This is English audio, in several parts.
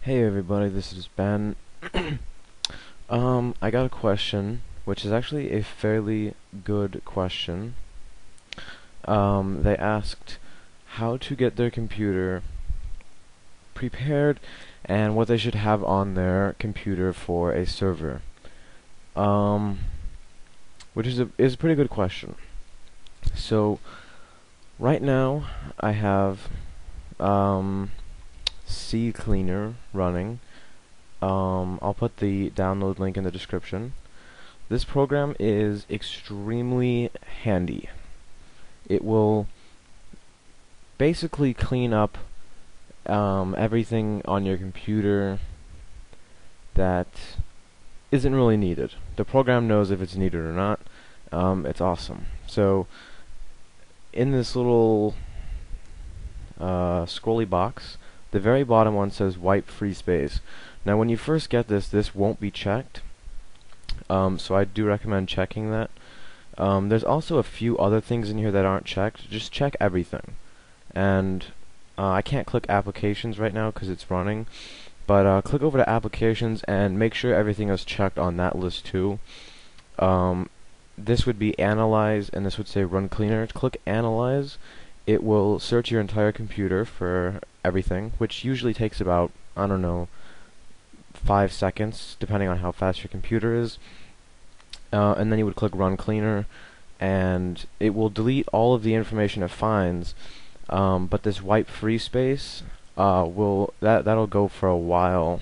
Hey everybody, this is Ben. I got a question, which is actually a fairly good question. They asked how to get their computer prepared and what they should have on their computer for a server. Um, which is a pretty good question. So, right now, I have, CCleaner running. I'll put the download link in the description. This program is extremely handy. It will basically clean up everything on your computer that isn't really needed. The program knows if it's needed or not. It's awesome. So, in this little scrolly box, the very bottom one says wipe free space. Now when you first get this won't be checked, so I do recommend checking that. There's also a few other things in here that aren't checked. Just check everything. And I can't click applications right now because it's running, but click over to applications and make sure everything is checked on that list too. This would be analyze, and this would say run cleaner. Click analyze. It will search your entire computer for everything, which usually takes about, I don't know, 5 seconds, depending on how fast your computer is. And then you would click Run Cleaner, and it will delete all of the information it finds. But this wipe free space that'll go for a while.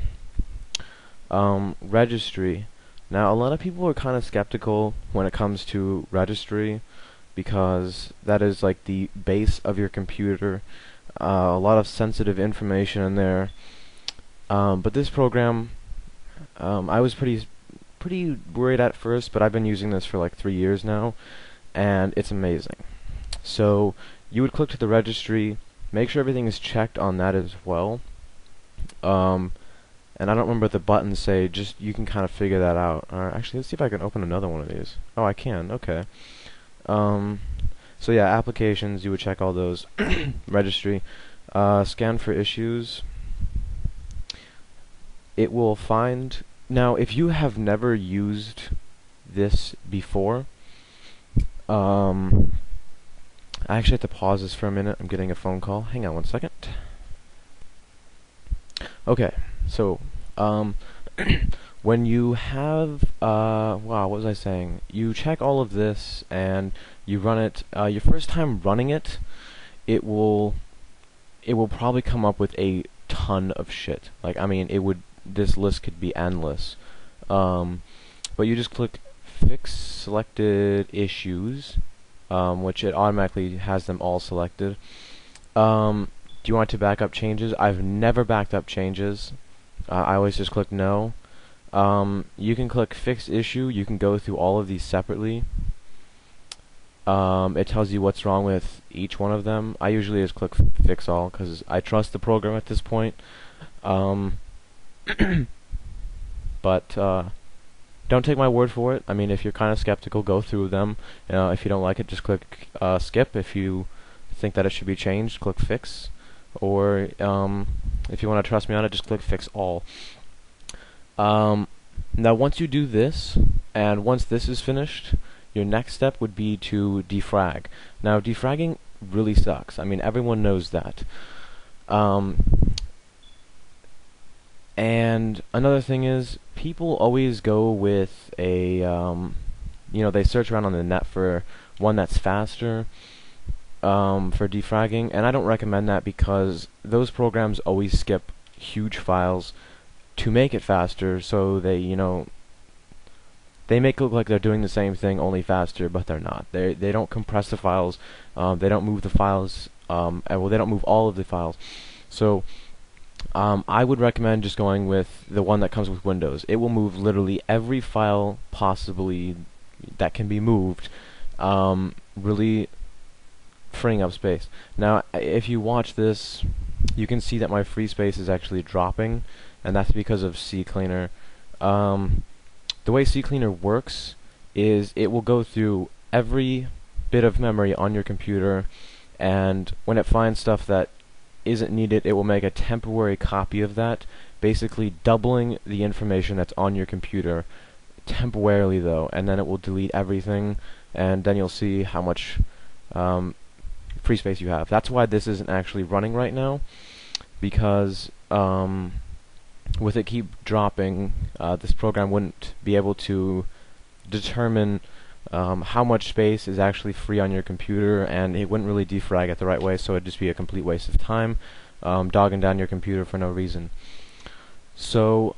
Registry. Now, a lot of people are kind of skeptical when it comes to registry, because that is like the base of your computer. A lot of sensitive information in there. But this program, I was pretty worried at first, but I've been using this for like 3 years now, and it's amazing. So you would click to the registry, make sure everything is checked on that as well. And I don't remember what the buttons say, just you can kind of figure that out. Actually, let's see if I can open another one of these. Oh, I can, okay. So yeah, applications, you would check all those. Registry. Scan for issues. It will find... Now, if you have never used this before, I actually have to pause this for a minute. I'm getting a phone call. Hang on one second. Okay, so, when you have, wow, what was I saying? You check all of this, and you run it, your first time running it, it will probably come up with a ton of shit. Like, I mean, this list could be endless. But you just click Fix Selected Issues, which it automatically has them all selected. Do you want to back up changes? I've never backed up changes. I always just click No. You can click Fix Issue. You can go through all of these separately. It tells you what's wrong with each one of them. I usually just click Fix All because I trust the program at this point. But don't take my word for it. I mean, if you're kind of skeptical, go through them. If you don't like it, just click Skip. If you think that it should be changed, click Fix. Or if you want to trust me on it, just click Fix All. Now, once you do this, and once this is finished, your next step would be to defrag. Now, defragging really sucks. I mean, everyone knows that. And another thing is, people always go with a, they search around on the net for one that's faster, for defragging, and I don't recommend that because those programs always skip huge files to make it faster, so they make it look like they're doing the same thing, only faster, but they're not. They don't compress the files, they don't move the files, they don't move all of the files. So, I would recommend just going with the one that comes with Windows. It will move literally every file possibly that can be moved, really freeing up space. Now, if you watch this, you can see that my free space is actually dropping, and that's because of CCleaner. The way CCleaner works is it will go through every bit of memory on your computer, and when it finds stuff that isn't needed, it will make a temporary copy of that, basically doubling the information that's on your computer temporarily though, and then it will delete everything, and then you'll see how much free space you have. That's why this isn't actually running right now, because with it keep dropping, this program wouldn't be able to determine how much space is actually free on your computer, and it wouldn't really defrag it the right way, so it'd just be a complete waste of time dogging down your computer for no reason. So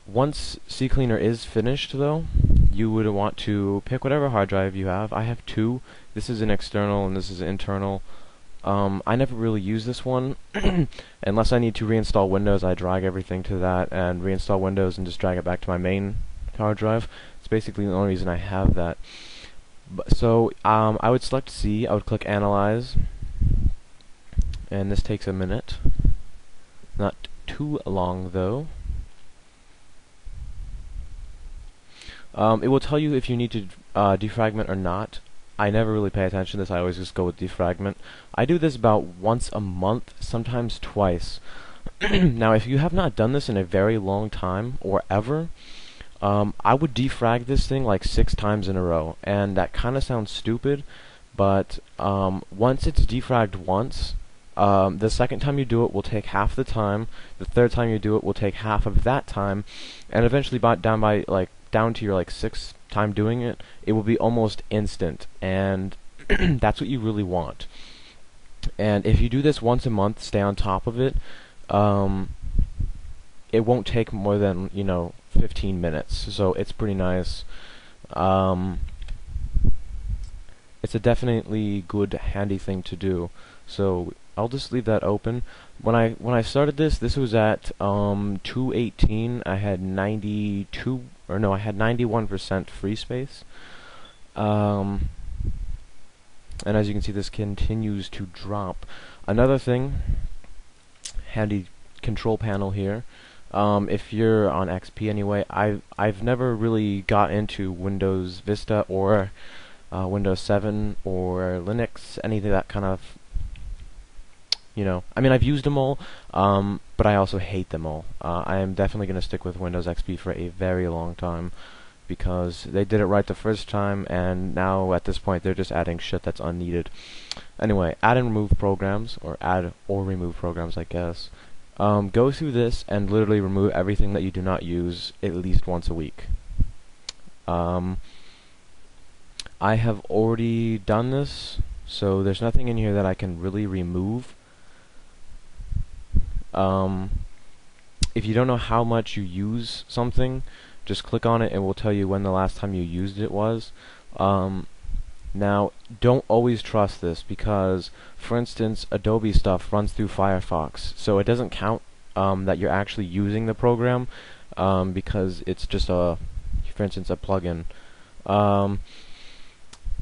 once CCleaner is finished though, you would want to pick whatever hard drive you have. I have two. This is an external and this is an internal. I never really use this one. Unless I need to reinstall Windows, I drag everything to that and reinstall Windows and just drag it back to my main hard drive. It's basically the only reason I have that. So I would select C, I would click Analyze, and this takes a minute. Not too long though. It will tell you if you need to defragment or not. I never really pay attention to this, I always just go with defragment. I do this about once a month, sometimes twice. Now if you have not done this in a very long time, or ever, I would defrag this thing like 6 times in a row, and that kinda sounds stupid, but once it's defragged once, the second time you do it will take half the time, the third time you do it will take half of that time, and eventually down to your 6th time doing it, it will be almost instant, and that's what you really want. And if you do this once a month, stay on top of it, it won't take more than 15 minutes, so it's pretty nice. It's a definitely good handy thing to do. So I'll just leave that open. When I started this was at 218. I had 91% free space. And as you can see, this continues to drop. Another thing, handy control panel here. If you're on XP anyway, I've never really got into Windows Vista or Windows 7 or Linux, anything that kind of, I mean, I've used them all, but I also hate them all. I am definitely going to stick with Windows XP for a very long time, because they did it right the first time, and now at this point they're just adding shit that's unneeded. Anyway, add and remove programs, or add or remove programs, I guess. Go through this and literally remove everything that you do not use at least once a week. I have already done this, so there's nothing in here that I can really remove. If you don't know how much you use something, just click on it and it will tell you when the last time you used it was. Now, don't always trust this, because, for instance, Adobe stuff runs through Firefox, so it doesn't count that you're actually using the program, because it's just for instance, a plugin.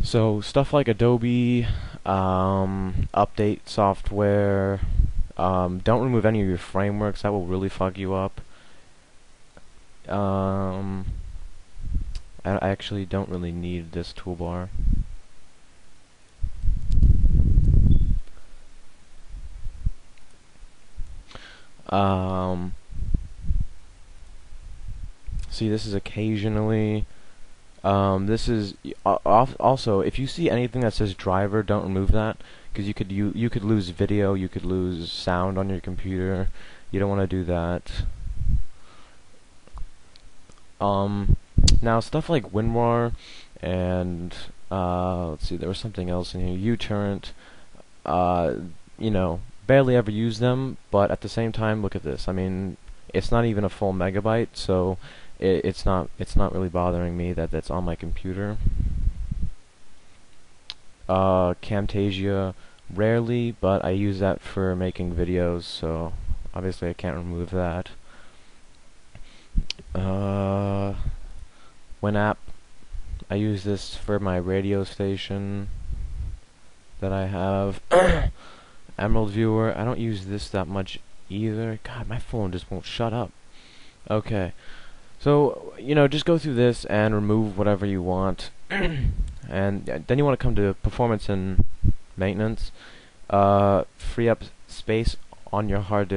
So stuff like Adobe, update software, don't remove any of your frameworks, that will really fuck you up. I actually don't really need this toolbar. See, this is occasionally. This is also, if you see anything that says driver, don't remove that, because you could lose video, you could lose sound on your computer. You don't want to do that. Now stuff like WinRAR and let's see, there was something else in here. uTorrent. Barely ever use them, but at the same time, look at this. I mean, it's not even a full megabyte, so it's not really bothering me that that's on my computer. Camtasia, rarely, but I use that for making videos, so obviously I can't remove that. WinApp, I use this for my radio station that I have. Emerald Viewer, I don't use this that much either. God, my phone just won't shut up. Okay, so just go through this and remove whatever you want, and then you want to come to performance and maintenance. free up space on your hard disk